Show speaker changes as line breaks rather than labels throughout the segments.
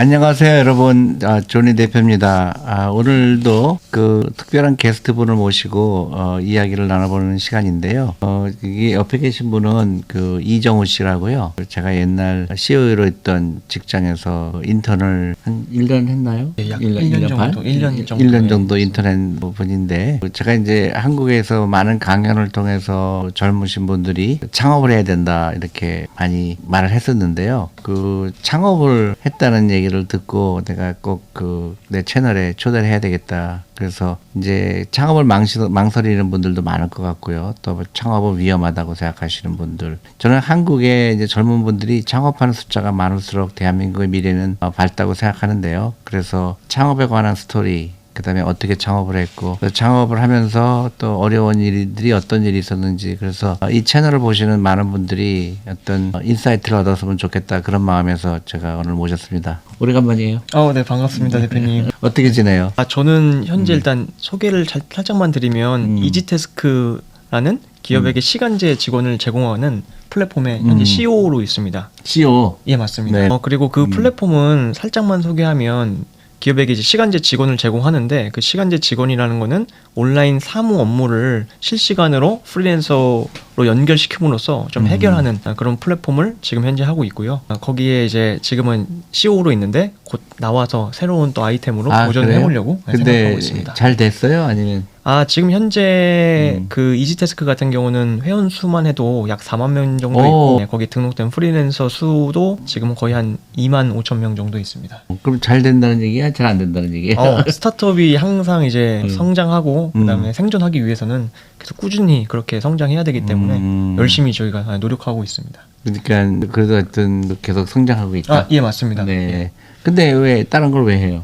안녕하세요, 여러분. 조니 대표입니다. 오늘도 그 특별한 게스트분을 모시고 이야기를 나눠보는 시간인데요. 이게 옆에 계신 분은 그 이정우 씨라고요. 제가 옛날 CEO로 있던 직장에서 인턴을 한 1년 했나요?
네, 약 1년 정도,
1년 정도 인턴한 분인데, 제가 이제 한국에서 많은 강연을 통해서 젊으신 분들이 창업을 해야 된다 이렇게 많이 말을 했었는데요. 그 창업을 했다는 얘기를 듣고 내가 꼭 그 내 채널에 초대를 해야 되겠다. 그래서 이제 창업을 망설이는 분들도 많을 것 같고요. 또 창업은 위험하다고 생각하시는 분들. 저는 한국의 이제 젊은 분들이 창업하는 숫자가 많을수록 대한민국의 미래는 밝다고 생각하는데요. 그래서 창업에 관한 스토리, 그다음에 어떻게 창업을 했고 또 창업을 하면서 또 어려운 일들이 어떤 일이 있었는지, 그래서 이 채널을 보시는 많은 분들이 어떤 인사이트를 얻었으면 좋겠다, 그런 마음에서 제가 오늘 모셨습니다. 오래간만이에요.
네, 반갑습니다, 대표님.
어떻게 지내요?
저는 현재 일단 소개를 살짝만 드리면 이지태스크라는 기업에게 시간제 직원을 제공하는 플랫폼에 현재 CEO로 있습니다.
CEO.
예, 맞습니다.
네.
그리고 그 플랫폼은 살짝만 소개하면 기업에게 이제 시간제 직원을 제공하는데, 그 시간제 직원이라는 거는 온라인 사무 업무를 실시간으로 프리랜서로 연결시킴으로써 좀 해결하는 그런 플랫폼을 지금 현재 하고 있고요. 거기에 이제 지금은 CEO로 있는데 곧 나와서 새로운 또 아이템으로 도전을
그래요?
해보려고 생각하고 있습니다.
잘 됐어요? 아니면?
지금 현재 그 이지태스크 같은 경우는 회원 수만 해도 약 4만 명 정도
오.
있고, 네, 거기 등록된 프리랜서 수도 지금 거의 한 2만 5천 명 정도 있습니다.
그럼 잘 된다는 얘기야? 잘 안 된다는 얘기야?
스타트업이 항상 이제 성장하고 그다음에 생존하기 위해서는 계속 꾸준히 그렇게 성장해야 되기 때문에 열심히 저희가 노력하고 있습니다.
그러니까 그래도 하여튼 계속 성장하고 있다.
예, 맞습니다.
네.
예.
근데 왜 다른 걸 왜 해요?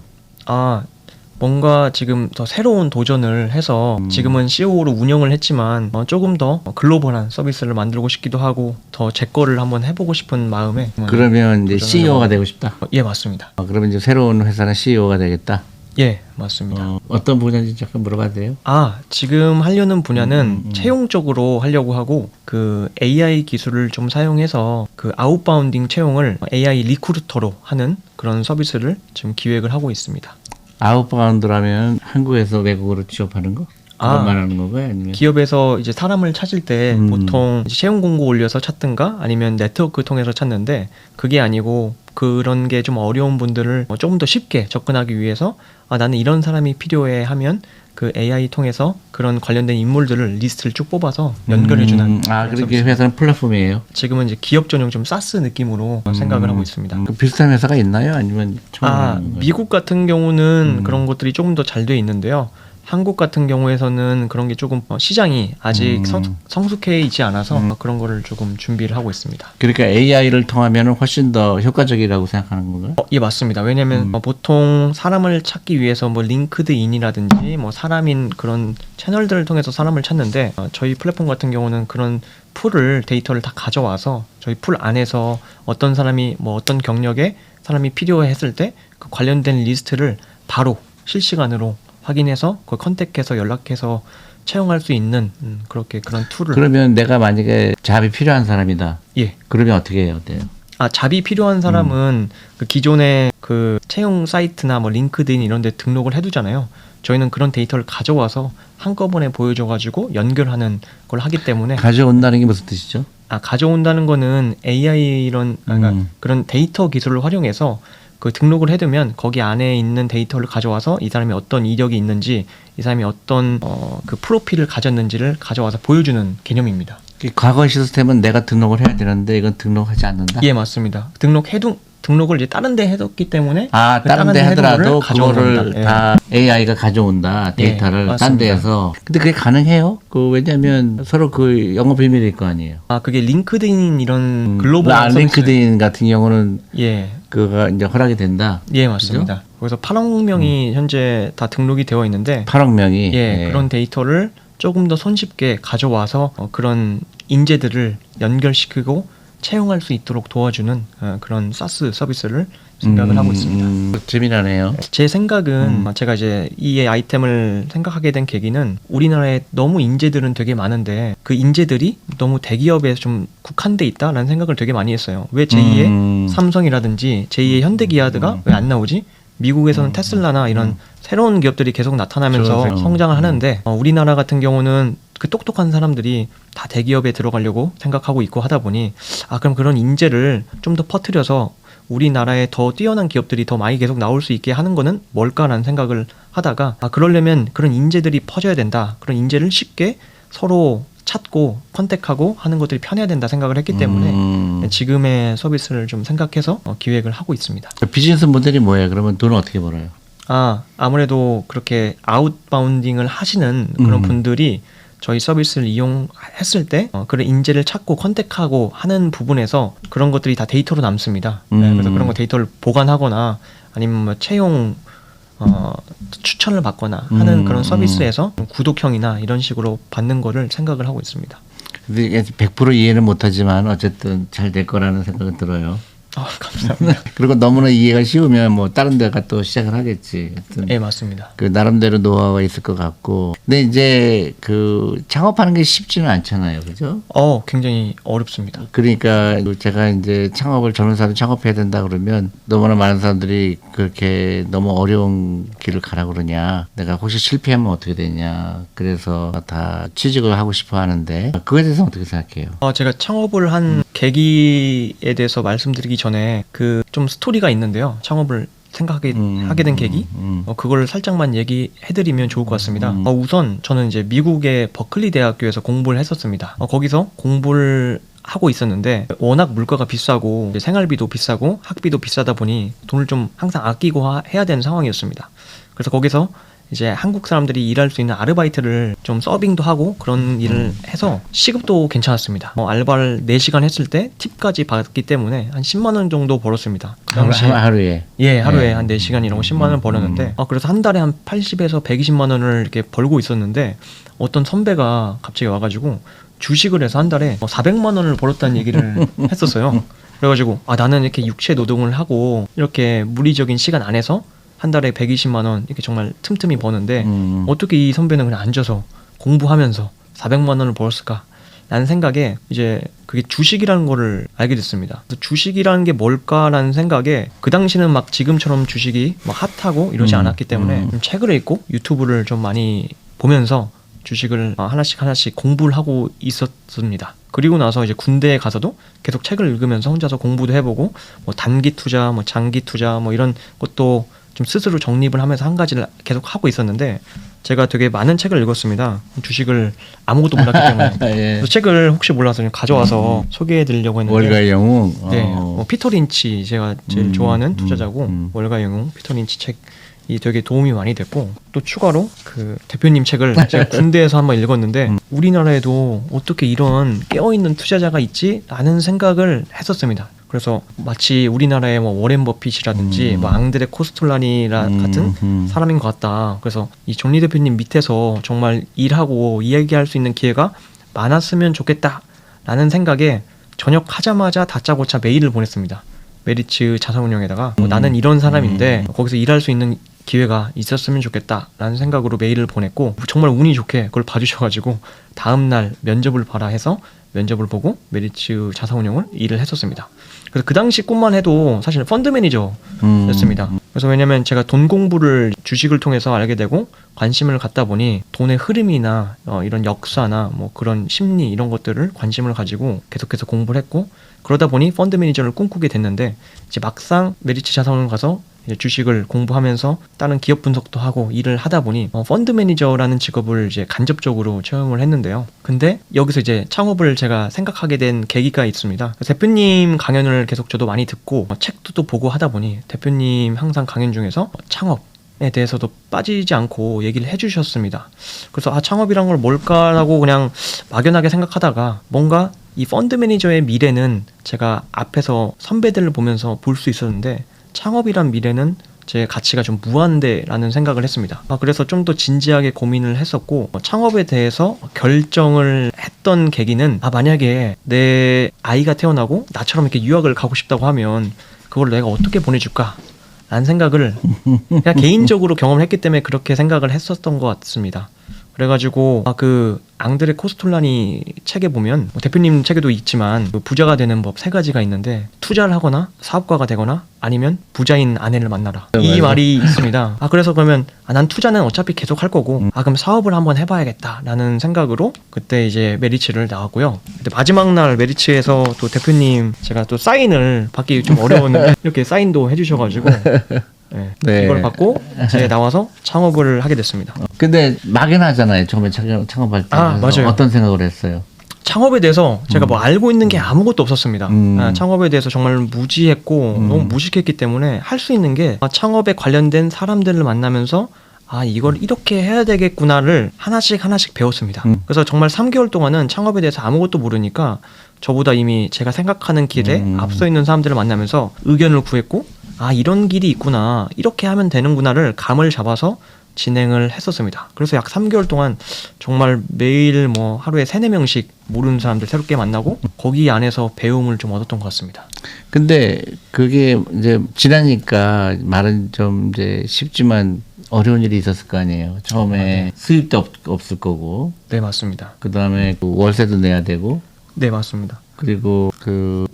뭔가 지금 더 새로운 도전을 해서 지금은 CEO로 운영을 했지만 조금 더 글로벌한 서비스를 만들고 싶기도 하고 더 제 거를 한번 해보고 싶은 마음에
그러면 이제 CEO가 되고 싶다.
예, 맞습니다.
그러면 이제 새로운 회사는 CEO가 되겠다.
예, 맞습니다.
어떤 분야인지 잠깐 물어봐도 돼요?
지금 하려는 분야는 채용적으로 하려고 하고, 그 AI 기술을 좀 사용해서 그 아웃바운딩 채용을 AI 리크루터로 하는 그런 서비스를 지금 기획을 하고 있습니다.
아웃바운드라면 한국에서 외국으로 취업하는 거? 그건 말하는 건가요? 아니면?
기업에서 이제 사람을 찾을 때 보통 이제 채용 공고 올려서 찾든가 아니면 네트워크 통해서 찾는데, 그게 아니고 그런 게 좀 어려운 분들을 조금 더 쉽게 접근하기 위해서 나는 이런 사람이 필요해 하면 그 AI 통해서 그런 관련된 인물들을 리스트를 쭉 뽑아서 연결해주는.
그렇게 회사는 플랫폼이에요?
지금은 이제 기업 전용 좀 사스 느낌으로 생각을 하고 있습니다.
비슷한 회사가 있나요? 아니면
미국 같은 경우는 그런 것들이 조금 더 잘 돼 있는데요. 한국 같은 경우에서는 그런 게 조금 시장이 아직 성숙해 있지 않아서 그런 거를 조금 준비를 하고 있습니다.
그러니까 AI를 통하면 훨씬 더 효과적이라고 생각하는 건가요?
예, 맞습니다. 왜냐하면 보통 사람을 찾기 위해서 뭐 링크드인이라든지 뭐 사람인 그런 채널들을 통해서 사람을 찾는데, 저희 플랫폼 같은 경우는 그런 풀을 데이터를 다 가져와서 저희 풀 안에서 어떤 사람이 뭐 어떤 경력의 사람이 필요했을 때 그 관련된 리스트를 바로 실시간으로 확인해서 그걸 컨택해서 연락해서 채용할 수 있는 그렇게 그런 툴을.
그러면 내가 만약에 잡이 필요한 사람이다.
예.
그러면 어떻게 해야 돼요?
잡이 필요한 사람은 그 기존의 그 채용 사이트나 뭐 링크드인 이런 데 등록을 해두잖아요. 저희는 그런 데이터를 가져와서 한꺼번에 보여줘가지고 연결하는 걸 하기 때문에.
가져온다는 게 무슨 뜻이죠?
가져온다는 거는 AI 이런 그런 데이터 기술을 활용해서 그 등록을 해두면 거기 안에 있는 데이터를 가져와서 이 사람이 어떤 이력이 있는지, 이 사람이 어떤 그 프로필을 가졌는지를 가져와서 보여주는 개념입니다.
과거 시스템은 내가 등록을 해야 되는데 이건 등록하지 않는다?
예, 맞습니다. 등록을 이제 다른 데 해뒀기 때문에
다른 데 하더라도 그거를 다 AI가 가져온다, 데이터를.
예,
딴 데에서. 근데 그게 가능해요? 왜냐면 서로 그 영업 비밀일 거 아니에요.
그게 링크드인 이런 글로벌
링크드인 같은 경우는
예,
그가 이제 허락이 된다.
예, 맞습니다. 그죠? 그래서 8억 명이 현재 다 등록이 되어 있는데
8억 명이
그런 데이터를 조금 더 손쉽게 가져와서 그런 인재들을 연결시키고 채용할 수 있도록 도와주는 그런 사스 서비스를 생각을 하고 있습니다.
재미나네요.
제 생각은 제가 이제 이 아이템을 생각하게 된 계기는 우리나라에 너무 인재들은 되게 많은데 그 인재들이 너무 대기업에 좀 국한돼 있다라는 생각을 되게 많이 했어요. 왜 제2의 삼성이라든지 제2의 현대기아드가 왜 안 나오지? 미국에서는 테슬라나 이런 새로운 기업들이 계속 나타나면서
그렇죠.
성장을 하는데 우리나라 같은 경우는 그 똑똑한 사람들이 다 대기업에 들어가려고 생각하고 있고 하다 보니 그럼 그런 인재를 좀 더 퍼뜨려서 우리나라에 더 뛰어난 기업들이 더 많이 계속 나올 수 있게 하는 거는 뭘까라는 생각을 하다가 그러려면 그런 인재들이 퍼져야 된다. 그런 인재를 쉽게 서로 찾고 컨택하고 하는 것들이 편해야 된다 생각을 했기 때문에 지금의 서비스를 좀 생각해서 기획을 하고 있습니다.
비즈니스 모델이 뭐예요? 그러면 돈을 어떻게 벌어요?
아무래도 그렇게 아웃바운딩을 하시는 그런 분들이 저희 서비스를 이용했을 때 그런 인재를 찾고 컨택하고 하는 부분에서 그런 것들이 다 데이터로 남습니다. 네, 그래서 그런 거 데이터를 보관하거나 아니면 뭐 채용 추천을 받거나 하는 그런 서비스에서 구독형이나 이런 식으로 받는 거를 생각을 하고 있습니다.
근데 이게 100% 이해는 못하지만 어쨌든 잘 될 거라는 생각은 들어요.
감사합니다.
그리고 너무나 이해가 쉬우면 뭐 다른 데가 또 시작을 하겠지.
네, 맞습니다.
그 나름대로 노하우가 있을 것 같고. 근데 이제 그 창업하는 게 쉽지는 않잖아요. 그죠?
굉장히 어렵습니다.
그러니까 제가 이제 창업을 젊은 사람이 창업해야 된다 그러면 너무나 많은 사람들이 그렇게 너무 어려운 길을 가라 그러냐. 내가 혹시 실패하면 어떻게 되냐. 그래서 다 취직을 하고 싶어 하는데 그거에 대해서 어떻게 생각해요?
제가 창업을 한 계기에 대해서 말씀드리기 전에 그 좀 스토리가 있는데요. 창업을 생각하게 하게 된 계기 그걸 살짝만 얘기해드리면 좋을 것 같습니다. 우선 저는 이제 미국의 버클리 대학교에서 공부를 했었습니다. 거기서 공부를 하고 있었는데 워낙 물가가 비싸고 이제 생활비도 비싸고 학비도 비싸다 보니 돈을 좀 항상 아끼고 해야 되는 상황이었습니다. 그래서 거기서 이제 한국 사람들이 일할 수 있는 아르바이트를 좀 서빙도 하고 그런 일을 해서 시급도 괜찮았습니다. 알바를 4시간 했을 때 팁까지 받기 때문에 한 10만 원 정도 벌었습니다. 그 당시에
하루에?
예, 하루에 한 4시간 일하고 10만 원 벌었는데 그래서 한 달에 한 80에서 120만 원을 이렇게 벌고 있었는데 어떤 선배가 갑자기 와가지고 주식을 해서 한 달에 400만 원을 벌었다는 얘기를 했었어요. 그래가지고 나는 이렇게 육체 노동을 하고 이렇게 물리적인 시간 안에서 한 달에 120만 원 이렇게 정말 틈틈이 버는데 어떻게 이 선배는 그냥 앉아서 공부하면서 400만 원을 벌었을까? 라는 생각에 이제 그게 주식이라는 거를 알게 됐습니다. 그래서 주식이라는 게 뭘까라는 생각에 그 당시는 막 지금처럼 주식이 막 핫하고 이러지 않았기 때문에 좀 책을 읽고 유튜브를 좀 많이 보면서 주식을 하나씩 공부를 하고 있었습니다. 그리고 나서 이제 군대에 가서도 계속 책을 읽으면서 혼자서 공부도 해보고 뭐 단기 투자, 뭐 장기 투자, 뭐 이런 것도 좀 스스로 정립을 하면서 한 가지를 계속 하고 있었는데 제가 되게 많은 책을 읽었습니다. 주식을 아무것도 몰랐기 때문에.
예.
그래서 책을 혹시 몰라서 좀 가져와서 소개해드리려고 했는데
월가의 영웅.
네, 피터 린치 제가 제일 좋아하는 투자자고 월가의 영웅 피터 린치 책이 되게 도움이 많이 됐고 또 추가로 그 대표님 책을 제가 군대에서 한번 읽었는데 우리나라에도 어떻게 이런 깨어있는 투자자가 있지? 라는 생각을 했었습니다. 그래서 마치 우리나라의 뭐 워렌 버핏이라든지 뭐 앙드레 코스톨라니 같은 사람인 것 같다. 그래서 이 존리 대표님 밑에서 정말 일하고 이야기할 수 있는 기회가 많았으면 좋겠다라는 생각에 전역하자마자 다짜고짜 메일을 보냈습니다. 메리츠 자산운용에다가 나는 이런 사람인데 거기서 일할 수 있는 기회가 있었으면 좋겠다라는 생각으로 메일을 보냈고 정말 운이 좋게 그걸 봐주셔가지고 다음날 면접을 봐라 해서 면접을 보고 메리츠 자산운용을 일을 했었습니다. 그래서 그 당시 꿈만 해도 사실 펀드 매니저였습니다. 그래서 왜냐면 제가 돈 공부를 주식을 통해서 알게 되고 관심을 갖다 보니 돈의 흐름이나 이런 역사나 뭐 그런 심리 이런 것들을 관심을 가지고 계속해서 공부를 했고 그러다 보니 펀드 매니저를 꿈꾸게 됐는데 이제 막상 메리츠 자산운용 가서 이제 주식을 공부하면서 다른 기업 분석도 하고 일을 하다 보니 펀드 매니저라는 직업을 이제 간접적으로 체험을 했는데요. 근데 여기서 이제 창업을 제가 생각하게 된 계기가 있습니다. 대표님 강연을 계속 저도 많이 듣고 책도 또 보고 하다 보니 대표님 항상 강연 중에서 창업에 대해서도 빠지지 않고 얘기를 해주셨습니다. 그래서 창업이란 걸 뭘까라고 그냥 막연하게 생각하다가 뭔가 이 펀드 매니저의 미래는 제가 앞에서 선배들을 보면서 볼 수 있었는데 창업이란 미래는 제 가치가 좀 무한대라는 생각을 했습니다. 그래서 좀 더 진지하게 고민을 했었고 창업에 대해서 결정을 했던 계기는 만약에 내 아이가 태어나고 나처럼 이렇게 유학을 가고 싶다고 하면 그걸 내가 어떻게 보내줄까? 라는 생각을 그냥 개인적으로 경험을 했기 때문에 그렇게 생각을 했었던 것 같습니다. 그래가지고 그 앙드레 코스톨라니 책에 보면 뭐 대표님 책에도 있지만 그 부자가 되는 법 3가지가 있는데 투자를 하거나 사업가가 되거나 아니면 부자인 아내를 만나라. 이
맞아.
말이 있습니다. 그래서 그러면 난 투자는 어차피 계속 할 거고 그럼 사업을 한번 해봐야겠다라는 생각으로 그때 이제 메리츠를 나왔고요. 근데 마지막 날 메리츠에서 또 대표님 제가 또 사인을 받기 좀 어려웠는데 이렇게 사인도 해주셔가지고 네.
네.
이걸 받고 이제 나와서 창업을 하게 됐습니다.
근데 막연하잖아요. 처음에 창업할 때.
맞아요.
어떤 생각을 했어요?
창업에 대해서 제가 뭐 알고 있는 게 아무것도 없었습니다. 창업에 대해서 정말 무지했고 너무 무식했기 때문에 할 수 있는 게 창업에 관련된 사람들을 만나면서 이걸 이렇게 해야 되겠구나를 하나씩 배웠습니다. 그래서 정말 3개월 동안은 창업에 대해서 아무것도 모르니까 저보다 이미 제가 생각하는 길에 앞서 있는 사람들을 만나면서 의견을 구했고 이런 길이 있구나, 이렇게 하면 되는구나를 감을 잡아서 진행을 했었습니다. 그래서 약 3개월 동안 정말 매일 뭐 하루에 3-4명씩 모르는 사람들 새롭게 만나고 거기 안에서 배움을 좀 얻었던 것 같습니다.
근데 그게 이제 지나니까 말은 좀 이제 쉽지만 어려운 일이 있었을 거 아니에요. 처음에
네.
수입도 없을 거고.
네, 맞습니다.
그다음에 월세도 내야 되고.
네, 맞습니다.
그리고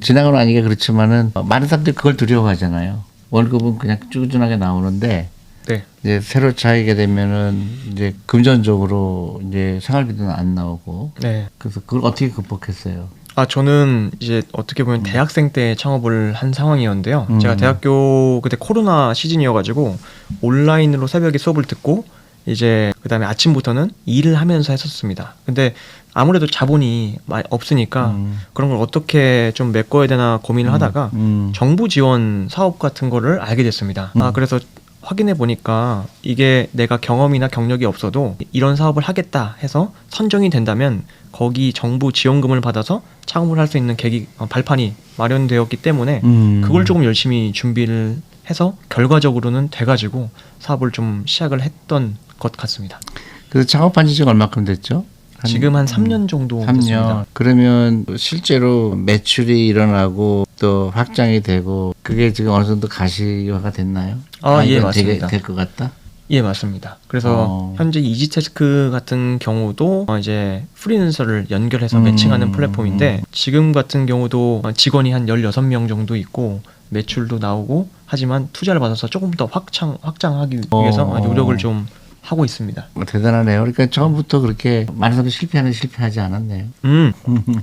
지나고 나니까 그렇지만은 많은 사람들이 그걸 두려워하잖아요. 월급은 그냥 꾸준하게 나오는데
네.
이제 새로 차이게 되면은 이제 금전적으로 이제 생활비도 안 나오고.
네.
그래서 그걸 어떻게 극복했어요?
저는 이제 어떻게 보면 대학생 때 창업을 한 상황이었는데요. 제가 대학교 그때 코로나 시즌이어가지고 온라인으로 새벽에 수업을 듣고 이제 그다음에 아침부터는 일을 하면서 했었습니다. 근데 아무래도 자본이 없으니까 그런 걸 어떻게 좀 메꿔야 되나 고민을 하다가 정부 지원 사업 같은 거를 알게 됐습니다. 그래서 확인해 보니까 이게 내가 경험이나 경력이 없어도 이런 사업을 하겠다 해서 선정이 된다면 거기 정부 지원금을 받아서 창업을 할 수 있는 발판이 마련되었기 때문에 그걸 조금 열심히 준비를 해서 결과적으로는 돼가지고 사업을 좀 시작을 했던 것 같습니다.
그래서 창업한 지 지금 얼마큼 됐죠?
지금 한 3년 정도
3년.
됐습니다.
그러면 실제로 매출이 일어나고 또 확장이 되고 그게 지금 어느 정도 가시화가 됐나요?
예, 맞습니다.
될 것 같다?
예, 맞습니다. 그래서 현재 이지테스크 같은 경우도 이제 프리랜서를 연결해서 매칭하는 플랫폼인데 지금 같은 경우도 직원이 한 16명 정도 있고 매출도 나오고 하지만 투자를 받아서 조금 더 확장하기 위해서 노력을 좀 하고 있습니다.
대단하네요. 그러니까 처음부터 그렇게 많은 사람들이 실패하지 않았네요.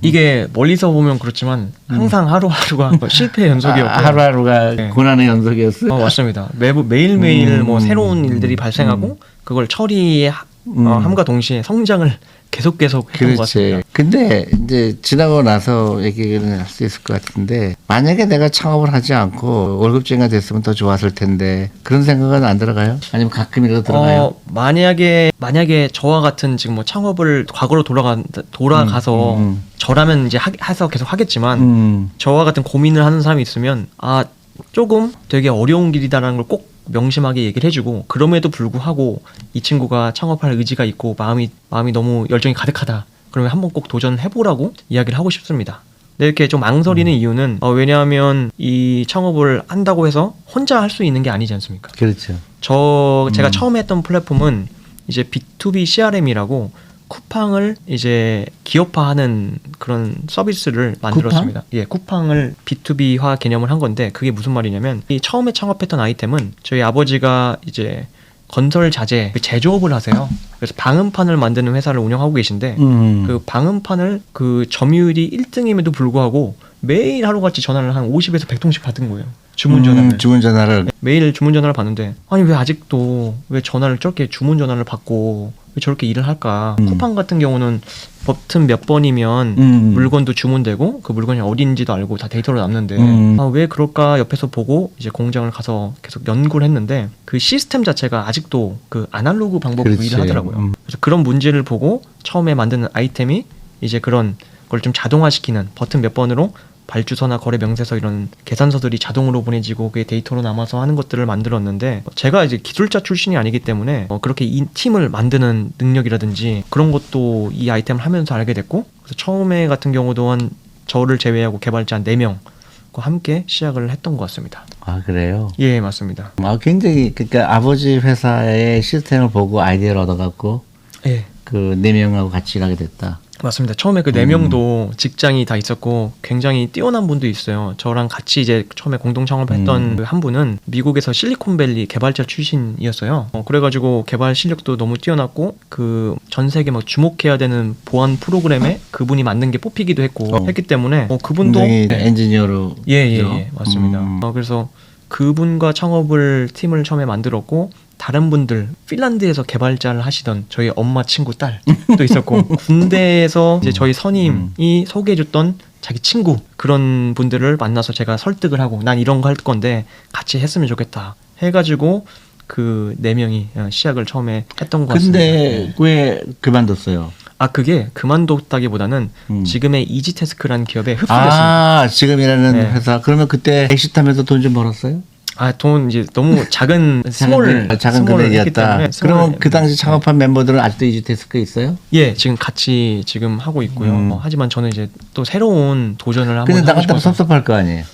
이게 멀리서 보면 그렇지만 항상 하루하루가 실패의 연속이었고
하루하루가
네.
고난의 연속이었어요.
맞습니다. 매일매일 뭐 새로운 일들이 발생하고 그걸 처리함과 동시에 성장을 계속 했던 것 같습니다.
그렇지. 근데 이제 지나고 나서 얘기를 할 수 있을 것 같은데 만약에 내가 창업을 하지 않고 월급쟁이가 됐으면 더 좋았을 텐데 그런 생각은 안 들어가요? 아니면 가끔이라도 들어가요?
만약에 저와 같은 지금 뭐 창업을 과거로 돌아가서 저라면 이제 해서 계속 하겠지만 저와 같은 고민을 하는 사람이 있으면 조금 되게 어려운 길이다라는 걸 꼭 명심하게 얘기를 해주고 그럼에도 불구하고 이 친구가 창업할 의지가 있고 마음이 너무 열정이 가득하다. 그러면 한번 꼭 도전해보라고 이야기를 하고 싶습니다. 근데 이렇게 좀 망설이는 이유는 왜냐하면 이 창업을 한다고 해서 혼자 할 수 있는 게 아니지 않습니까?
그렇죠.
제가 처음에 했던 플랫폼은 이제 B2B CRM이라고 쿠팡을 이제 기업화하는 그런 서비스를 만들었습니다. 예, 쿠팡을 B2B화 개념을 한 건데 그게 무슨 말이냐면 이 처음에 창업했던 아이템은 저희 아버지가 이제 건설 자재 제조업을 하세요. 그래서 방음판을 만드는 회사를 운영하고 계신데 그 방음판을 그 점유율이 1등임에도 불구하고 매일 하루같이 전화를 한 50에서 100통씩 받은 거예요. 주문 전화를. 매일 주문 전화를 받는데 왜 아직도 왜 전화를 저렇게 주문 전화를 받고 왜 저렇게 일을 할까? 쿠팡 같은 경우는 버튼 몇 번이면 물건도 주문되고 그 물건이 어딘지도 알고 다 데이터로 남는데 왜 그럴까 옆에서 보고 이제 공장을 가서 계속 연구를 했는데 그 시스템 자체가 아직도 그 아날로그 방법으로 일을 하더라고요. 그래서 그런 문제를 보고 처음에 만드는 아이템이 이제 그런 걸 좀 자동화시키는 버튼 몇 번으로 발주서나 거래 명세서 이런 계산서들이 자동으로 보내지고 그게 데이터로 남아서 하는 것들을 만들었는데 제가 이제 기술자 출신이 아니기 때문에 그렇게 이 팀을 만드는 능력이라든지 그런 것도 이 아이템을 하면서 알게 됐고 그래서 처음에 같은 경우도 한 저를 제외하고 개발자 한 4명 함께 시작을 했던 것 같습니다.
아, 그래요?
예, 맞습니다.
굉장히, 그러니까 아버지 회사의 시스템을 보고 아이디어를 얻어갖고
예.
그 4명하고 같이 일하게 됐다.
맞습니다. 처음에 그 4명도 직장이 다 있었고 굉장히 뛰어난 분도 있어요. 저랑 같이 이제 처음에 공동 창업했던 그 한 분은 미국에서 실리콘밸리 개발자 출신이었어요. 그래가지고 개발 실력도 너무 뛰어났고 그 전 세계 막 주목해야 되는 보안 프로그램에 그분이 만든 게 뽑히기도 했고 했기 때문에 그분도
굉장히 엔지니어로.
예, 맞습니다. 그래서 그분과 창업을 팀을 처음에 만들었고 다른 분들 핀란드에서 개발자를 하시던 저희 엄마 친구 딸도 있었고 군대에서 이제 저희 선임이 소개해줬던 자기 친구 그런 분들을 만나서 제가 설득을 하고 난 이런 거 할 건데 같이 했으면 좋겠다 해가지고 그 4명이 시작을 처음에 했던 것 같습니다.
근데 왜 그만뒀어요?
그게 그만뒀다기보다는 지금의 이지태스크라는 기업에 흡수됐습니다.
지금 일하는
네.
회사. 그러면 그때 엑시트하면서 돈 좀 벌었어요?
돈 이제 너무 작은
작은
스몰을 했기
금액이었다.
때문에
그러면 그 당시 창업한 멤버들은 아직도 이지테스크에 있어요?
예, 지금 같이 지금 하고 있고요. 하지만 저는 이제 또 새로운 도전을 한번
근데
하고
나갔다가
싶어서
섭섭할 거 아니에요?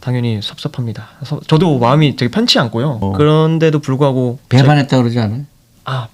당연히 섭섭합니다. 저도 마음이 되게 편치 않고요. 그런데도 불구하고
배반했다 그러지 않아요?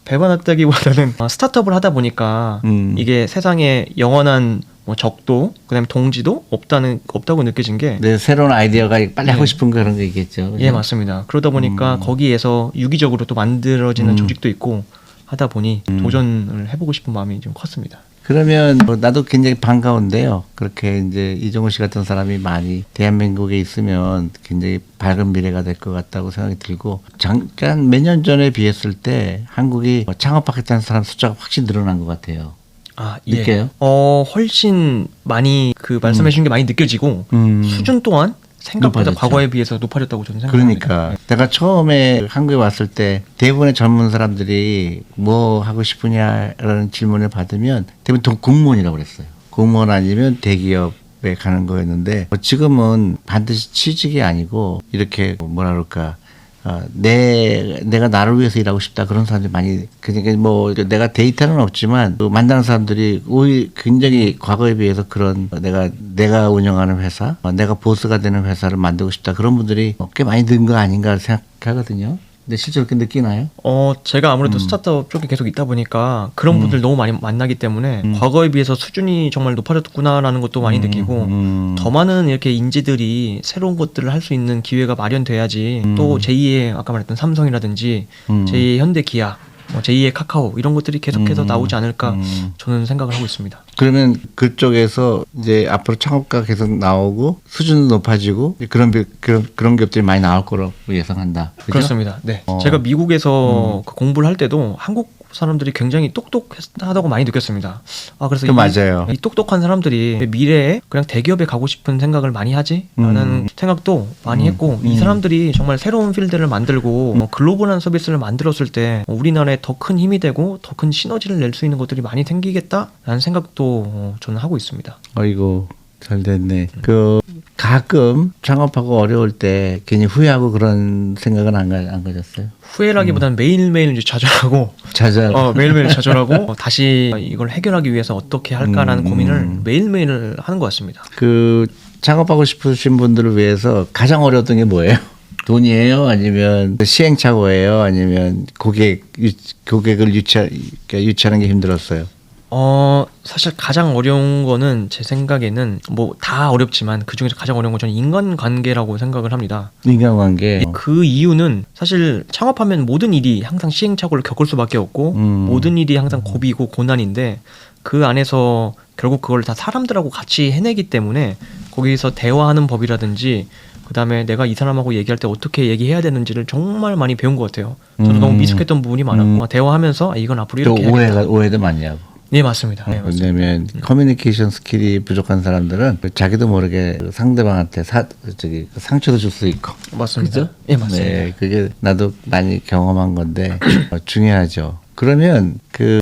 배반했다기보다는 스타트업을 하다 보니까 이게 세상에 영원한 뭐 적도 그다음에 동지도 없다고 느껴진 게
네, 새로운 아이디어가 빨리 하고 싶은 그런 거 있겠죠. 그죠?
예, 맞습니다. 그러다 보니까 거기에서 유기적으로 또 만들어지는 조직도 있고 하다 보니 도전을 해보고 싶은 마음이 좀 컸습니다.
그러면 나도 굉장히 반가운데요. 그렇게 이제 이종호 씨 같은 사람이 많이 대한민국에 있으면 굉장히 밝은 미래가 될 것 같다고 생각이 들고 잠깐 몇 년 전에 비했을 때 한국이 창업하겠다는 사람 숫자가 확실히 늘어난 것 같아요.
예.
느껴요?
훨씬 많이 그 말씀해 주신 게 많이 느껴지고 수준 또한 생각보다
높아졌죠.
과거에 비해서 높아졌다고 저는 생각합니다.
그러니까 내가 처음에 한국에 왔을 때 대부분의 젊은 사람들이 뭐 하고 싶으냐라는 질문을 받으면 대부분 공무원이라고 그랬어요. 공무원 아니면 대기업에 가는 거였는데 지금은 반드시 취직이 아니고 이렇게 뭐라 그럴까 내가 나를 위해서 일하고 싶다 그런 사람들이 많이 그러니까 뭐 내가 데이터는 없지만 또 만나는 사람들이 굉장히 과거에 비해서 그런 내가 운영하는 회사 내가 보스가 되는 회사를 만들고 싶다 그런 분들이 꽤 많이 는 거 아닌가 생각하거든요. 근데 실제로 그렇게 느끼나요?
제가 아무래도 스타트업 쪽에 계속 있다 보니까 그런 분들 너무 많이 만나기 때문에 과거에 비해서 수준이 정말 높아졌구나라는 것도 많이 느끼고 더 많은 이렇게 인재들이 새로운 것들을 할 수 있는 기회가 마련돼야지 또 제2의 아까 말했던 삼성이라든지 제2의 현대기아 제2의 카카오 이런 것들이 계속해서 나오지 않을까 저는 생각을 하고 있습니다.
그러면 그쪽에서 이제 앞으로 창업가 계속 나오고 수준도 높아지고 그런 기업들이 많이 나올 거라고 예상한다. 그죠?
그렇습니다. 네. 제가 미국에서 그 공부를 할 때도 한국 사람들이 굉장히 똑똑하다고 많이 느꼈습니다. 그래서
맞아요.
이 똑똑한 사람들이 미래에 그냥 대기업에 가고 싶은 생각을 많이 하지? 라는 생각도 많이 했고 이 사람들이 정말 새로운 필드를 만들고 글로벌한 서비스를 만들었을 때 우리나라에 더 큰 힘이 되고 더 큰 시너지를 낼 수 있는 것들이 많이 생기겠다라는 생각도 저는 하고 있습니다.
아이고 잘 됐네. 가끔 창업하고 어려울 때 괜히 후회하고 그런 생각은 안 가졌어요?
후회라기보다는 매일매일 이제 좌절하고 매일매일 좌절하고 다시 이걸 해결하기 위해서 어떻게 할까라는 고민을 매일매일 하는 것 같습니다.
창업하고 싶으신 분들을 위해서 가장 어려웠던 게 뭐예요? 돈이에요? 아니면 시행착오예요? 아니면 고객을 유치하는 게 힘들었어요?
사실 가장 어려운 거는 제 생각에는 뭐 다 어렵지만 그 중에서 가장 어려운 건 저는 인간관계라고 생각을 합니다.
인간관계.
그 이유는 사실 창업하면 모든 일이 항상 시행착오를 겪을 수밖에 없고 모든 일이 항상 고비고 고난인데 그 안에서 결국 그걸 다 사람들하고 같이 해내기 때문에 거기서 대화하는 법이라든지 그다음에 내가 이 사람하고 얘기할 때 어떻게 얘기해야 되는지를 정말 많이 배운 것 같아요. 저도 너무 미숙했던 부분이 많았고 대화하면서 이건 앞으로 이렇게 해야겠다.
오해도 많이 하고.
네, 맞습니다. 네, 맞습니다.
왜냐면 커뮤니케이션 스킬이 부족한 사람들은 자기도 모르게 상대방한테 상처도 줄 수 있고.
맞습니다.
그죠?
네, 맞습니다.
네, 그게 나도 많이 경험한 건데 중요하죠. 그러면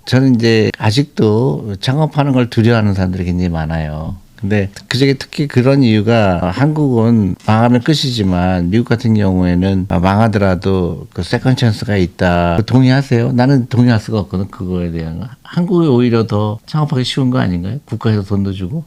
저는 이제 아직도 창업하는 걸 두려워하는 사람들이 굉장히 많아요. 근데 그중에 특히 그런 이유가 한국은 망하면 끝이지만 미국 같은 경우에는 망하더라도 그 세컨 찬스가 있다. 동의하세요? 나는 동의할 수가 없거든. 그거에 대한. 한국이 오히려 더 창업하기 쉬운 거 아닌가요? 국가에서 돈도 주고.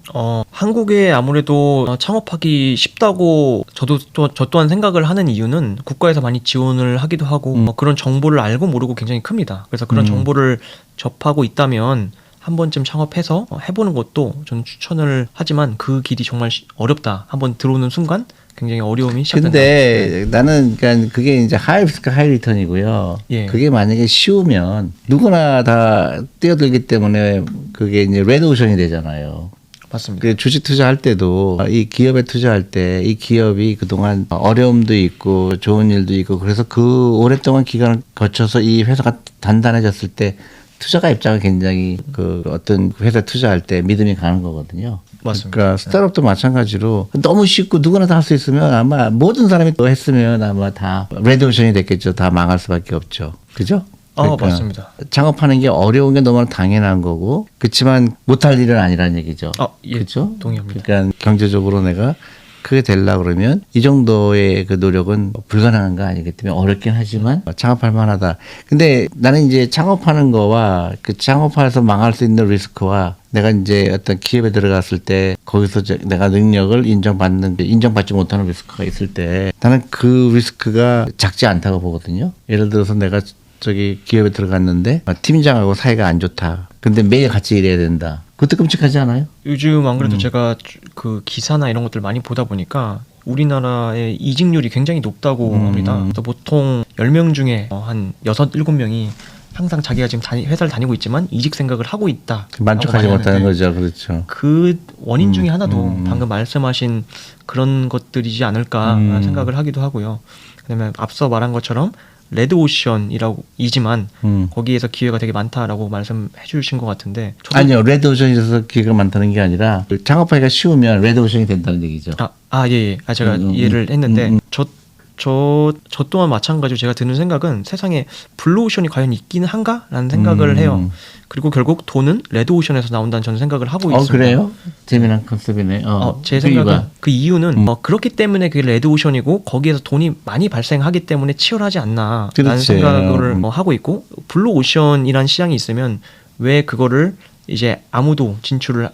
한국에 아무래도 창업하기 쉽다고 저 또한 생각을 하는 이유는 국가에서 많이 지원을 하기도 하고 그런 정보를 알고 모르고 굉장히 큽니다. 그래서 그런 정보를 접하고 있다면 한 번쯤 창업해서 해보는 것도 저는 추천을 하지만 그 길이 정말 어렵다. 한번 들어오는 순간 굉장히 어려움이 시작된다.
근데 나는 그러니까 그게 이제 하이 리스크 하이 리턴이고요.
예.
그게 만약에 쉬우면 누구나 다 뛰어들기 때문에 그게 이제 레드 오션이 되잖아요.
맞습니다.
그 주식 투자할 때도 이 기업에 투자할 때 이 기업이 그동안 어려움도 있고 좋은 일도 있고 그래서 그 오랫동안 기간을 거쳐서 이 회사가 단단해졌을 때 투자가 입장은 굉장히 그 어떤 회사 투자할 때 믿음이 가는 거거든요.
맞습니다.
그러니까 스타트업도 마찬가지로 너무 쉽고 누구나 다 할 수 있으면 아마 모든 사람이 또 했으면 아마 다 레드오션이 됐겠죠. 다 망할 수밖에 없죠. 그죠?
맞습니다.
창업하는 게 어려운 게 너무나 당연한 거고 그렇지만 못할 일은 아니라는 얘기죠.
예.
그렇죠?
동의합니다.
그러니까 경제적으로 내가 크게 되려고 그러면 이 정도의 그 노력은 불가능한 거 아니기 때문에 어렵긴 하지만 창업할 만하다. 근데 나는 이제 창업하는 거와 그 창업해서 망할 수 있는 리스크와 내가 이제 어떤 기업에 들어갔을 때 거기서 내가 능력을 인정받지 못하는 리스크가 있을 때 나는 그 리스크가 작지 않다고 보거든요. 예를 들어서 내가 저기 기업에 들어갔는데 팀장하고 사이가 안 좋다. 근데 매일 같이 일해야 된다. 그것도 끔찍하지 않아요?
요즘 안 그래도 제가 그 기사나 이런 것들 많이 보다 보니까 우리나라의 이직률이 굉장히 높다고 합니다. 그래서 보통 10명 중에 한 6, 7명이 항상 자기가 지금 회사를 다니고 있지만 이직 생각을 하고 있다.
만족하지 못하는 거죠. 그렇죠.
그 원인 중에 하나도 방금 말씀하신 그런 것들이지 않을까라는 생각을 하기도 하고요. 그다음에 앞서 말한 것처럼 레드오션이지만 거기에서 기회가 되게 많다라고 말씀해 주신 것 같은데
아니요. 레드오션에서 기회가 많다는 게 아니라 창업하기가 쉬우면 레드오션이 된다는 얘기죠.
예. 제가 이해를 했는데 저 또한 마찬가지로 제가 드는 생각은 세상에 블루오션이 과연 있기는 한가라는 생각을 해요. 그리고 결국 돈은 레드오션에서 나온다는 저는 생각을 하고 있습니다.
그래요? 재미난 컨셉이네.
제 생각은 그 이유는 그렇기 때문에 그게 레드오션이고 거기에서 돈이 많이 발생하기 때문에 치열하지 않나라는
그렇지.
생각을 하고 있고 블루오션이라는 시장이 있으면 왜 그거를 이제 아무도 진출을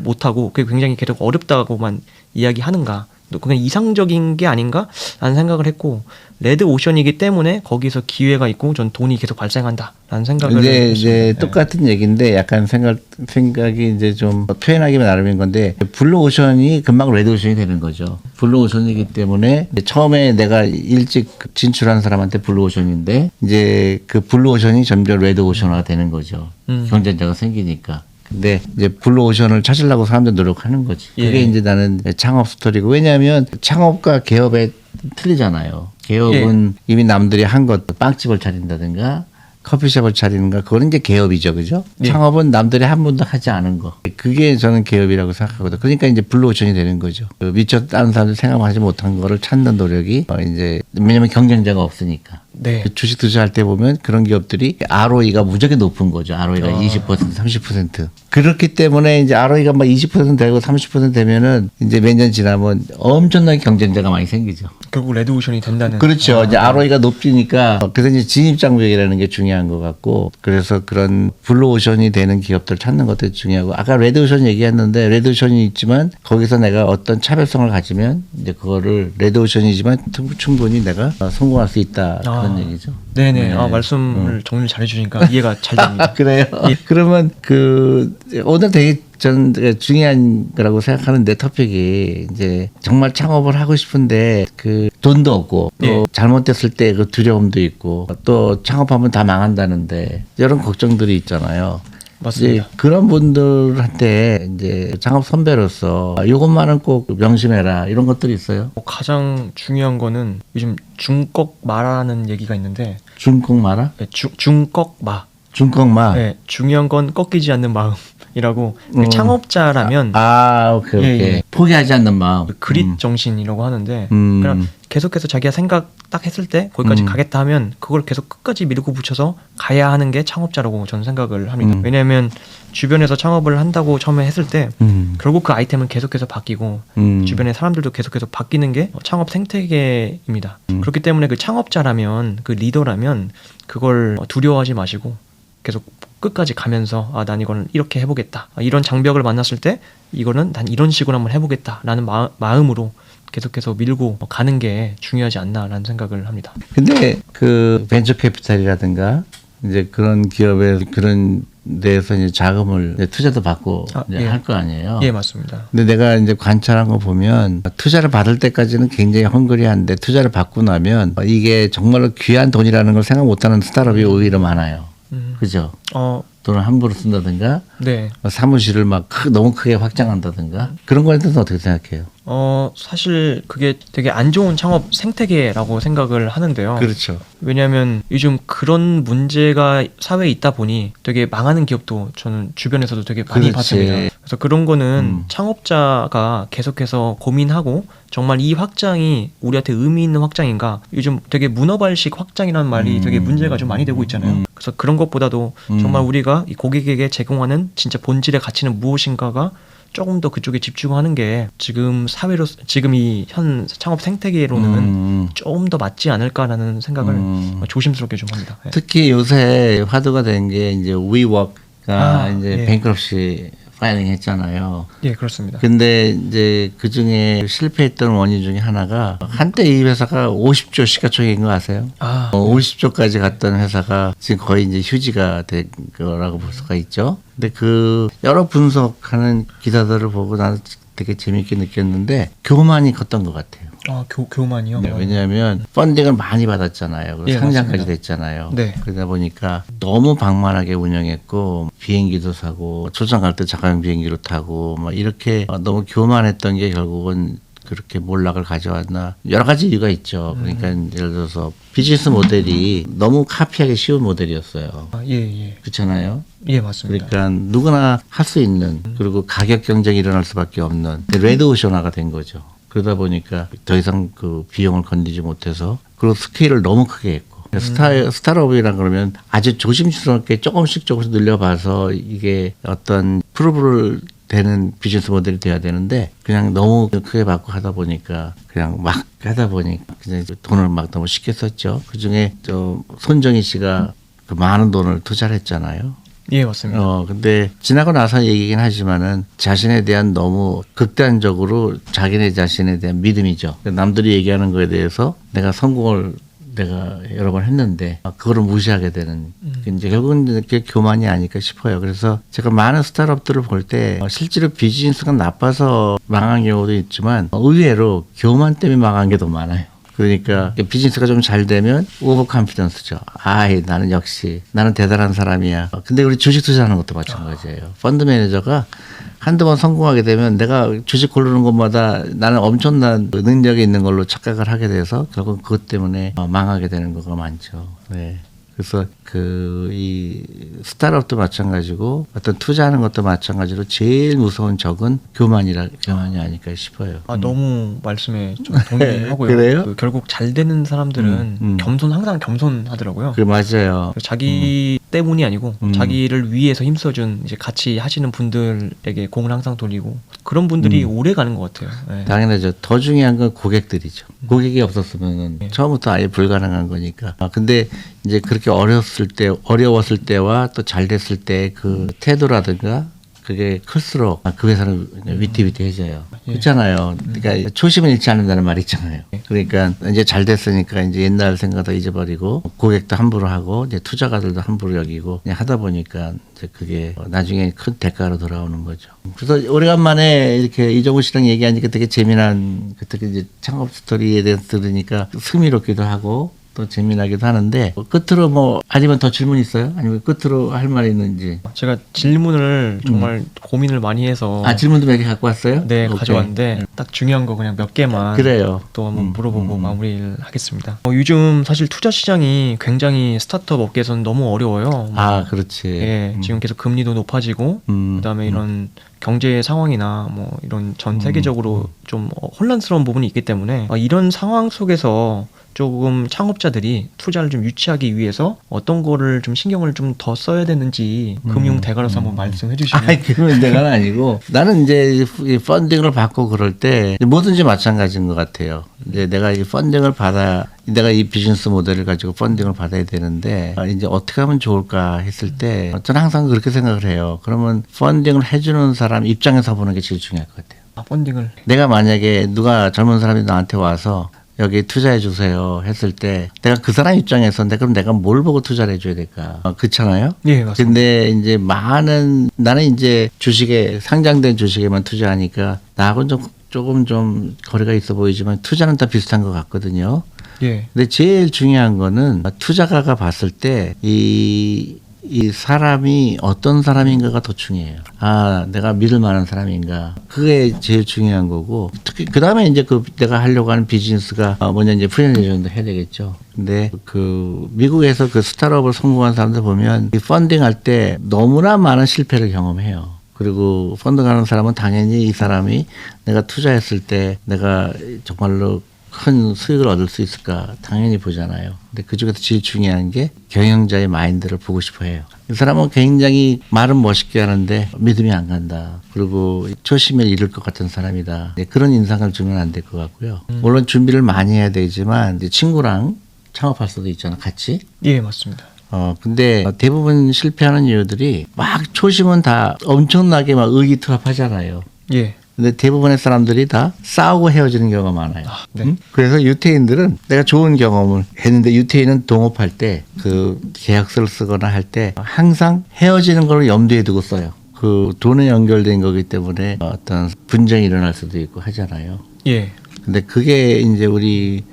못하고 그게 굉장히 계속 어렵다고만 이야기하는가. 그냥 이상적인 게 아닌가라는 생각을 했고 레드 오션이기 때문에 거기서 기회가 있고 전 돈이 계속 발생한다라는 생각을
이제
했습니다.
똑같은 얘기인데 약간 생각이 이제 좀 표현하기만 나름인 건데 블루 오션이 금방 레드 오션이 되는 거죠. 블루 오션이기 때문에 처음에 내가 일찍 진출한 사람한테 블루 오션인데 이제 그 블루 오션이 점점 레드 오션화가 되는 거죠. 경쟁자가 생기니까. 근데 이제 블루 오션을 찾으려고 사람들 노력하는 거지. 그게 이제 나는 창업 스토리고 왜냐하면 창업과 개업에 틀리잖아요. 개업은 이미 남들이 한 것, 빵집을 차린다든가 커피숍을 차리는가 그거는 이제 개업이죠, 그죠? 창업은 남들이 한 번도 하지 않은 거. 그게 저는 개업이라고 생각하거든요. 그러니까 이제 블루 오션이 되는 거죠. 미처 다른 사람들 생각하지 못한 거를 찾는 노력이 이제 왜냐면 경쟁자가 없으니까.
네.
주식 투자할 때 보면 그런 기업들이 ROE가 무지하게 높은 거죠. ROE가 20%, 30%. 그렇기 때문에 이제 ROE가 막 20% 되고 30% 되면은 이제 몇 년 지나면 엄청나게 경쟁자가 많이 생기죠.
결국 레드오션이 된다는.
그렇죠. 이제 ROE가 높으니까 그래서 이제 진입장벽이라는 게 중요한 것 같고 그래서 그런 블루오션이 되는 기업들 찾는 것도 중요하고 아까 레드오션 얘기했는데 레드오션이 있지만 거기서 내가 어떤 차별성을 가지면 이제 그거를 레드오션이지만 충분히 내가 성공할 수 있다. 그런 얘기죠.
네네. 말씀을 정리를 잘해주니까 이해가 잘 됩니다.
그래요. 그러면 오늘 되게 저는 중요한 거라고 생각하는데 토픽이 이제 정말 창업을 하고 싶은데 그 돈도 없고 또 잘못됐을 때 그 두려움도 있고 또 창업하면 다 망한다는데 이런 걱정들이 있잖아요.
맞습니다.
그런 분들한테 이제 창업 선배로서 이것만은 꼭 명심해라 이런 것들이 있어요.
가장 중요한 거는 요즘 중꺽마라는 얘기가 있는데
중국 마라?
중꺽마.
중꺾마.
네, 중요한 건 꺾이지 않는 마음이라고 그 창업자라면
오케이.
예.
포기하지 않는 마음.
그릿 정신이라고 하는데
음.
그냥 계속해서 자기가 생각 딱 했을 때 거기까지 가겠다 하면 그걸 계속 끝까지 밀고 붙여서 가야 하는 게 창업자라고 저는 생각을 합니다. 왜냐하면 주변에서 창업을 한다고 처음에 했을 때 결국 그 아이템은 계속해서 바뀌고 주변의 사람들도 계속해서 바뀌는 게 창업 생태계입니다. 그렇기 때문에 그 창업자라면 그 리더라면 그걸 두려워하지 마시고 계속 끝까지 가면서 난 이거는 이렇게 해보겠다. 이런 장벽을 만났을 때 이거는 난 이런 식으로 한번 해보겠다라는 마음으로 계속해서 밀고 가는 게 중요하지 않나라는 생각을 합니다.
근데 그 벤처 캐피탈이라든가 이제 그런 기업에 그런 데에서 이제 자금을 이제 투자도 받고
예.
할 거 아니에요.
예, 맞습니다.
근데 내가 이제 관찰한 거 보면 투자를 받을 때까지는 굉장히 헝그리한데 투자를 받고 나면 이게 정말로 귀한 돈이라는 걸 생각 못하는 스타트업이 오히려 많아요. 그죠? 돈을 함부로 쓴다든가
네.
사무실을 막 너무 크게 확장한다든가 그런 거에 대해서 어떻게 생각해요?
사실 그게 되게 안 좋은 창업 생태계라고 생각을 하는데요.
그렇죠.
왜냐하면 요즘 그런 문제가 사회에 있다 보니 되게 망하는 기업도 저는 주변에서도 되게 많이
그렇지.
봤습니다. 그래서 그런 거는 창업자가 계속해서 고민하고 정말 이 확장이 우리한테 의미 있는 확장인가? 요즘 되게 문어발식 확장이라는 말이 되게 문제가 좀 많이 되고 있잖아요. 그래서 그런 것보다도 정말 우리가 이 고객에게 제공하는 진짜 본질의 가치는 무엇인가가 조금 더 그쪽에 집중하는 게 지금 사회로 지금 이 현 창업 생태계로는 조금 더 맞지 않을까라는 생각을 조심스럽게 좀 합니다. 네.
특히 요새 화두가 된 게 이제 위워크가 이제
예.
뱅크럽시 파일링 했잖아요.
예, 그렇습니다.
근데 이제 그 중에 실패했던 원인 중에 하나가 한때 이 회사가 50조 시가총액인 거 아세요? 50조까지 갔던 회사가 지금 거의 이제 휴지가 된 거라고 볼 수가 있죠. 근데 그 여러 분석하는 기사들을 보고 나는 되게 재밌게 느꼈는데 교만이 컸던 것 같아요.
교만이요?
네, 왜냐하면 펀딩을 많이 받았잖아요. 그리고
예,
상장까지
맞습니다.
됐잖아요.
네.
그러다 보니까 너무 방만하게 운영했고 비행기도 사고 출장 갈 때 자가용 비행기로 타고 막 이렇게 너무 교만했던 게 결국은 그렇게 몰락을 가져왔나 여러 가지 이유가 있죠. 그러니까 예를 들어서 비즈니스 모델이 너무 카피하기 쉬운 모델이었어요.
예.
그렇잖아요.
예, 맞습니다.
그러니까 누구나 할 수 있는 그리고 가격 경쟁이 일어날 수밖에 없는 레드오션화가 된 거죠. 그러다 보니까 더 이상 그 비용을 건드리지 못해서 그리고 스케일을 너무 크게 했고 스타트업이라 그러면 아주 조심스럽게 조금씩 늘려봐서 이게 어떤 프로브를 되는 비즈니스 모델이 돼야 되는데 그냥 너무 크게 받고 하다 보니까 그냥 막 하다 보니 그냥 돈을 막 너무 쉽게 썼죠. 그중에 손정희 씨가 그 많은 돈을 투자를 했잖아요.
예, 맞습니다.
근데 지나고 나서 얘기긴 하지만은 자신에 대한 너무 극단적으로 자기네 자신에 대한 믿음이죠. 남들이 얘기하는 거에 대해서 내가 성공을 내가 여러 번 했는데 그거를 무시하게 되는 이제 결국은 그게 교만이 아닐까 싶어요. 그래서 제가 많은 스타트업들을 볼 때 실제로 비즈니스가 나빠서 망한 경우도 있지만 의외로 교만 때문에 망한 게 더 많아요. 그러니까 비즈니스가 좀 잘 되면 오버 컨피던스죠. 나는 역시 나는 대단한 사람이야. 근데 우리 주식 투자하는 것도 마찬가지예요. 펀드 매니저가 한두 번 성공하게 되면 내가 주식 고르는 것마다 나는 엄청난 능력이 있는 걸로 착각을 하게 돼서 결국 그것 때문에 망하게 되는 거가 많죠. 네. 그래서 이 스타트업도 마찬가지고 어떤 투자하는 것도 마찬가지로 제일 무서운 적은 교만이 아닐까 싶어요.
너무 말씀에 좀 동의하고요.
그래요?
결국 잘 되는 사람들은 항상 겸손하더라고요.
맞아요.
자기 때문이 아니고 자기를 위해서 힘써준 이제 같이 하시는 분들에게 공을 항상 돌리고 그런 분들이 오래 가는 것 같아요. 네.
당연하죠. 더 중요한 건 고객들이죠. 고객이 없었으면 처음부터 아예 불가능한 거니까. 근데 이제 그렇게 어려웠을 때와 또 잘 됐을 때 그 태도라든가 그게 클수록 그 회사는 위태위태해져요. 그렇잖아요. 그러니까 초심을 잃지 않는다는 말이 있잖아요. 그러니까 이제 잘 됐으니까 이제 옛날 생각도 잊어버리고 고객도 함부로 하고 이제 투자가들도 함부로 여기고 그냥 하다 보니까 이제 그게 나중에 큰 대가로 돌아오는 거죠. 그래서 오래간만에 이렇게 이종우 씨랑 얘기하니까 되게 재미난 특히 이제 창업 스토리에 대해서 들으니까 흥미롭기도 하고 또 재미나기도 하는데 끝으로 아니면 더 질문 있어요? 아니면 끝으로 할 말 있는지?
제가 질문을 정말 고민을 많이 해서
질문도 몇 개 갖고 왔어요?
네,
오케이.
가져왔는데 딱 중요한 거 그냥 몇 개만
그래요.
또 한번 물어보고 마무리를 하겠습니다. 요즘 사실 투자 시장이 굉장히 스타트업 업계에서는 너무 어려워요.
아, 그렇지.
예, 지금 계속 금리도 높아지고 그다음에 이런 경제 상황이나 뭐 이런 전 세계적으로 좀 혼란스러운 부분이 있기 때문에 이런 상황 속에서 조금 창업자들이 투자를 좀 유치하기 위해서 어떤 거를 좀 신경을 좀 더 써야 되는지 금융 대가로서 한번 말씀해 주시면.
아니, 그건 내가 아니고 나는 이제 이 펀딩을 받고 그럴 때 뭐든지 마찬가지인 것 같아요. 이제 내가 이 펀딩을 받아 내가 이 비즈니스 모델을 가지고 펀딩을 받아야 되는데 이제 어떻게 하면 좋을까 했을 때 저는 항상 그렇게 생각을 해요. 그러면 펀딩을 해주는 사람 입장에서 보는 게 제일 중요할 것 같아요.
펀딩을.
내가 만약에 누가 젊은 사람이 나한테 와서 여기 투자해 주세요 했을 때 내가 그 사람 입장에서 그럼 내가 뭘 보고 투자를 해줘야 될까? 그렇잖아요.
예, 맞습니다.
근데 이제 나는 이제 주식에 상장된 주식에만 투자하니까 나하고는 조금 좀 거리가 있어 보이지만 투자는 다 비슷한 것 같거든요.
예.
근데 제일 중요한 거는 투자가가 봤을 때 이 사람이 어떤 사람인가가 더 중요해요. 아, 내가 믿을 만한 사람인가. 그게 제일 중요한 거고. 특히, 그 다음에 이제 내가 하려고 하는 비즈니스가 뭐냐, 이제 프레젠테이션도 해야 되겠죠. 근데 미국에서 스타트업을 성공한 사람들 보면 이 펀딩 할 때 너무나 많은 실패를 경험해요. 그리고 펀딩하는 사람은 당연히 이 사람이 내가 투자했을 때 내가 정말로 큰 수익을 얻을 수 있을까 당연히 보잖아요. 근데 그중에서 제일 중요한 게 경영자의 마인드를 보고 싶어 해요. 이 사람은 굉장히 말은 멋있게 하는데 믿음이 안 간다. 그리고 초심을 잃을 것 같은 사람이다. 그런 인상을 주면 안 될 것 같고요. 물론 준비를 많이 해야 되지만 이제 친구랑 창업할 수도 있잖아. 같이.
예, 맞습니다.
근데 대부분 실패하는 이유들이 막 초심은 다 엄청나게 막 의기투합하잖아요.
예.
근데 대부분의 사람들이 다 싸우고 헤어지는 경우가 많아요.
네.
그래서 유태인들은 내가 좋은 경험을 했는데 유태인은 동업할 때 계약서를 쓰거나 할 때 항상 헤어지는 걸 염두에 두고 써요. 돈에 연결된 거기 때문에 어떤 분쟁이 일어날 수도 있고 하잖아요.
예.
근데 그게 이제 우리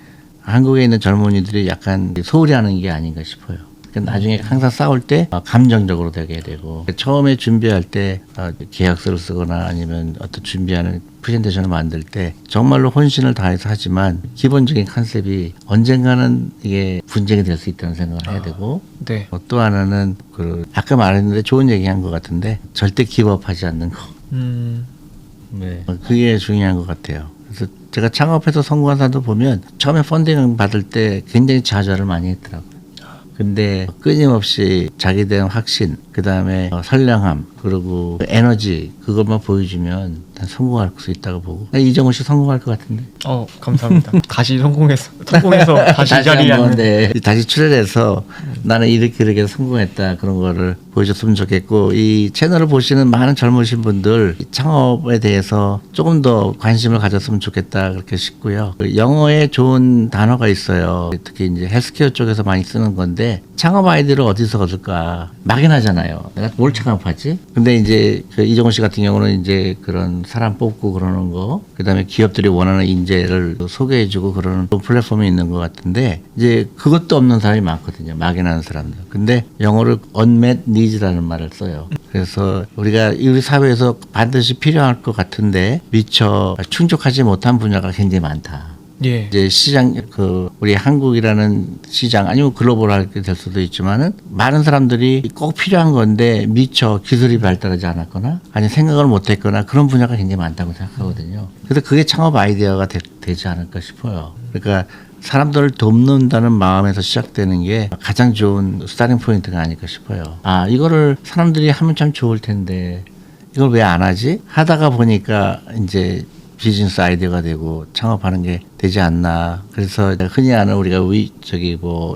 한국에 있는 젊은이들이 약간 소홀히 하는 게 아닌가 싶어요. 나중에 항상 싸울 때 감정적으로 되게 되고 처음에 준비할 때 계약서를 쓰거나 아니면 어떤 준비하는 프레젠테이션을 만들 때 정말로 혼신을 다해서 하지만 기본적인 컨셉이 언젠가는 이게 분쟁이 될 수 있다는 생각을 해야 되고
네.
또 하나는 아까 말했는데 좋은 얘기한 것 같은데 절대 기업하지 않는 거. 네. 그게 중요한 것 같아요. 그래서 제가 창업해서 성공한 사람도 보면 처음에 펀딩 받을 때 굉장히 좌절을 많이 했더라고요. 근데 끊임없이 자기에 대한 확신, 그 다음에 선량함, 그리고 에너지 그것만 보여주면 성공할 수 있다고 보고. 이정우 씨 성공할 것 같은데.
감사합니다. 다시 성공해서 다시 이 자리에 앉는.
다시 출연해서 나는 이렇게 성공했다 그런 거를 보여줬으면 좋겠고 이 채널을 보시는 많은 젊으신 분들 창업에 대해서 조금 더 관심을 가졌으면 좋겠다 그렇게 싶고요. 영어에 좋은 단어가 있어요. 특히 이제 헬스케어 쪽에서 많이 쓰는 건데 창업 아이디어를 어디서 얻을까 막연하잖아요. 내가 뭘 창업하지? 근데 이제 이정우 씨 같은 경우는 이제 그런 사람 뽑고 그러는 거, 그다음에 기업들이 원하는 인재를 소개해주고 그러는 플랫폼이 있는 것 같은데 이제 그것도 없는 사람이 많거든요. 막연한 사람들. 근데 영어를 unmet needs라는 말을 써요. 그래서 우리가 우리 사회에서 반드시 필요할 것 같은데 미처 충족하지 못한 분야가 굉장히 많다.
예.
이제 시장 우리 한국이라는 시장 아니면 글로벌하게 될 수도 있지만은 많은 사람들이 꼭 필요한 건데 미처 기술이 발달하지 않았거나 아니 생각을 못했거나 그런 분야가 굉장히 많다고 생각하거든요. 그래서 그게 창업 아이디어가 되지 않을까 싶어요. 그러니까 사람들을 돕는다는 마음에서 시작되는 게 가장 좋은 스타팅 포인트가 아닐까 싶어요. 이거를 사람들이 하면 참 좋을 텐데 이걸 왜 안 하지? 하다가 보니까 이제 비즈니스 아이디어가 되고 창업하는 게 되지 않나. 그래서 흔히 아는 우리가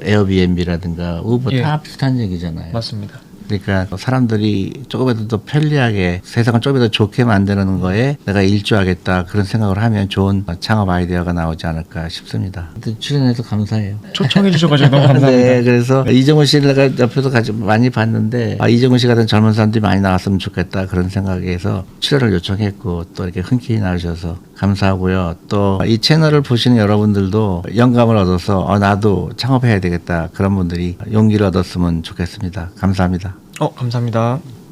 에어비앤비라든가 우버 다 비슷한 얘기잖아요.
맞습니다.
그러니까 사람들이 조금이라도 더 편리하게 세상을 조금이라도 좋게 만드는 거에 내가 일조하겠다 그런 생각을 하면 좋은 창업 아이디어가 나오지 않을까 싶습니다. 출연해서 감사해요.
초청해 주셔가지고 너무 감사합니다.
네, 그래서 이정우 씨를 내가 옆에서 많이 봤는데 이정우 씨 같은 젊은 사람들이 많이 나왔으면 좋겠다 그런 생각에서 출연을 요청했고 또 이렇게 흔쾌히 나오셔서 감사하고요. 또 이 채널을 보시는 여러분들도 영감을 얻어서 나도 창업해야 되겠다 그런 분들이 용기를 얻었으면 좋겠습니다. 감사합니다.
감사합니다.